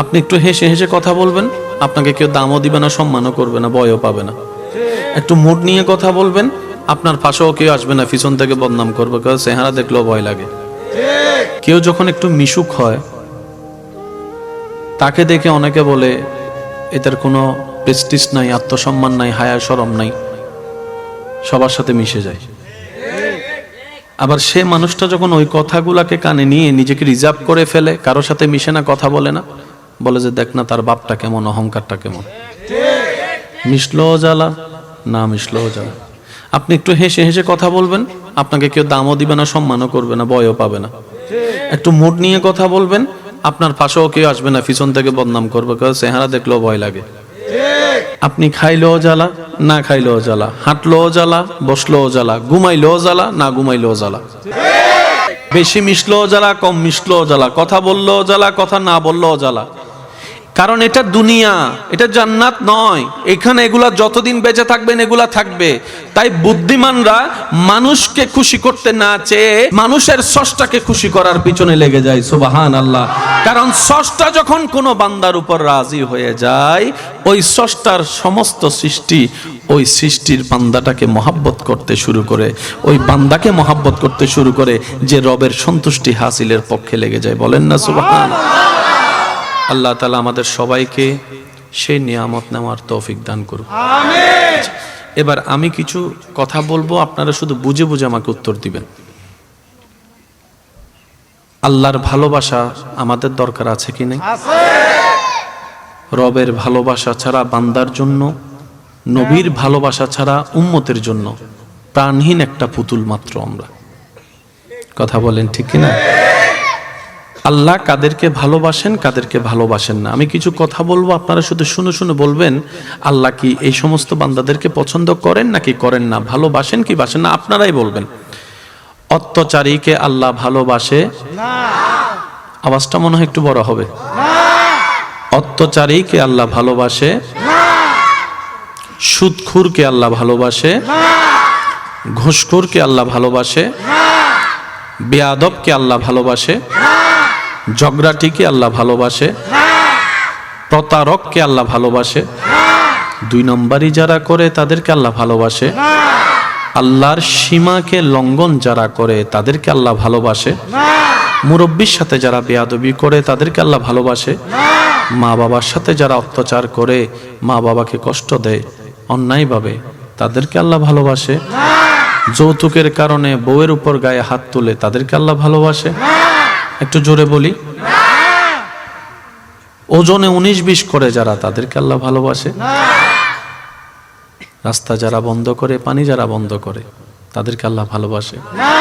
আপনি একটু হেসে হেসে কথা বলবেন, আপনাকে কেউ দামও দিবে না, সম্মানও করবে না, ভয়ও পাবে না। একটু মুড নিয়ে কথা বলবেন, আপনার পাশেও কেউ আসবে না, পিছন থেকে বদনাম করবে, কেউ চেহারা দেখলেও ভয় লাগে। কেউ যখন একটু মিশুক হয়, তাকে দেখে অনেকে বলে এটার কোনো প্রেস্টিজ নাই, আত্মসম্মান নাই, হায়া শরম নাই, সবার সাথে মিশে যায়। আবার সে মানুষটা যখন ওই কথাগুলাকে কানে নিয়ে নিজেকে রিজার্ভ করে ফেলে, কারোর সাথে মিশে না, কথা বলে না, বলে যে দেখ না তার বাপটা কেমন, অহংকারটা কেমন, মিশলেও জ্বালা, না মিশলেও জ্বালা। আপনি একটু হেসে হেসে কথা বলবেন, আপনাকে কেউ দামও দিবে না, সম্মানও করবে না, ভয়ও পাবে না। একটু মুড নিয়ে কথা বলবেন, আপনার পাশেও কেউ আসবে না, পিছন থেকে বদনাম করবে, কেউ চেহারা দেখলেও ভয় লাগে। আপনি খাইলেও জ্বালা, না খাইলেও জ্বালা, হাঁটলেও জ্বালা, বসলেও জ্বালা, ঘুমাইলেও জ্বালা, না ঘুমাইলেও জ্বালা, বেশি মিশলেও জ্বালা, কম মিশলেও জ্বালা, কথা বললেও জ্বালা, কথা না বললেও জ্বালা। কারণ এটা দুনিয়া, এটা জান্নাত নয়। এখানে এগুলা যতদিন বেঁচে থাকবেন এগুলা থাকবে। তাই বুদ্ধিমানরা মানুষকে খুশি করতে না চেয়ে মানুষের স্রষ্টাকে খুশি করার পিছনে লেগে যায়। সুবহানাল্লাহ। কারণ স্রষ্টা যখন কোনো বান্দার উপর রাজি হয়ে যায়, ওই স্রষ্টার সমস্ত সৃষ্টি ওই সৃষ্টির বান্দাটাকে মহাব্বত করতে শুরু করে, ওই বান্দাকে মহাব্বত করতে শুরু করে, যে রবের সন্তুষ্টি হাসিলের পক্ষে লেগে যায়। বলেন না সুবহানাল্লাহ। আল্লাহ তাআলা আমাদের সবাইকে সেই নিয়ামত নেওয়ার তৌফিক দান করুন, আমিন। এবার আমি কিছু কথা বলবো, আপনারা শুধু বুঝে বুঝে আমাকে উত্তর দিবেন। আল্লাহর ভালোবাসা আমাদের দরকার আছে কি নেই? আছে। রবের ভালোবাসা ছাড়া বান্দার জন্য, নবীর ভালোবাসা ছাড়া উম্মতের জন্য প্রাণহীন একটা পুতুল মাত্র আমরা। কথা বলেন ঠিক কি না? আল্লাহ কাদেরকে ভালোবাসেন, কাদেরকে ভালোবাসেন না। আমি কিছু কথা বলবো, আপনারা শুধু শুনে শুনে বলবেন আল্লাহ কি এই সমস্ত বান্দাদেরকে পছন্দ করেন নাকি করেন না, ভালোবাসেন কি বাসেন না, আপনারাই বলবেন। অত্যাচারীকে আল্লাহ ভালোবাসে না। আওয়াজটা মনে হয় একটু বড় হবে। অত্যাচারীকে আল্লাহ ভালোবাসে না। সুদখোরকে আল্লাহ ভালোবাসে না। ঘুষখোরকে আল্লাহ ভালোবাসে না। বেয়াদবকে আল্লাহ ভালোবাসে না। ঝগড়াটিকে আল্লাহ ভালোবাসে না। প্রতারককে আল্লাহ ভালোবাসে না। দুই নম্বরই যারা করে তাদেরকে আল্লাহ ভালোবাসে না। আল্লাহর সীমাকে লঙ্ঘন যারা করে তাদেরকে আল্লাহ ভালোবাসে না। মুরব্বির সাথে যারা বেয়াদবি করে তাদেরকে আল্লাহ ভালোবাসে না। মা বাবার সাথে যারা অত্যাচার করে, মা বাবাকে কষ্ট দেয় অন্যায়ভাবে, তাদেরকে আল্লাহ ভালোবাসে না। যৌতুকের কারণে বউয়ের উপর গায়ে হাত তুলে তাদেরকে আল্লাহ ভালোবাসে না। একটু জোরে বলি। ওজনে 19-20 করে যারা, তাদেরকে আল্লাহ ভালোবাসে না। রাস্তা যারা বন্ধ করে, পানি যারা বন্ধ করে, তাদেরকে আল্লাহ ভালোবাসে না।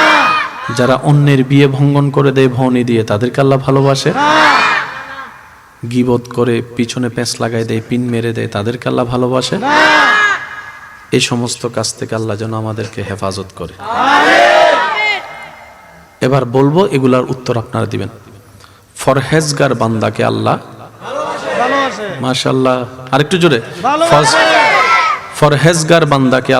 যারা অন্যের বিয়ে ভঙ্গন করে দেয় ভৌনি দিয়ে, তাদেরকে আল্লাহ ভালোবাসে না। গীবত করে পিছনে পেঁচ লাগাই দেয়, পিন মেরে দেয়, তাদেরকে আল্লাহ ভালোবাসে না। এই সমস্ত কাজ থেকে আল্লাহ যেন আমাদেরকে হেফাজত করে। এবার বলবো, এগুলার উত্তর আপনারা দিবেন। ফরহেজগার বান্দাকে আল্লাহ ভালোবাসে। মাশাআল্লাহ, আরেকটু জোরে। ফরহেজগার বান্দাকে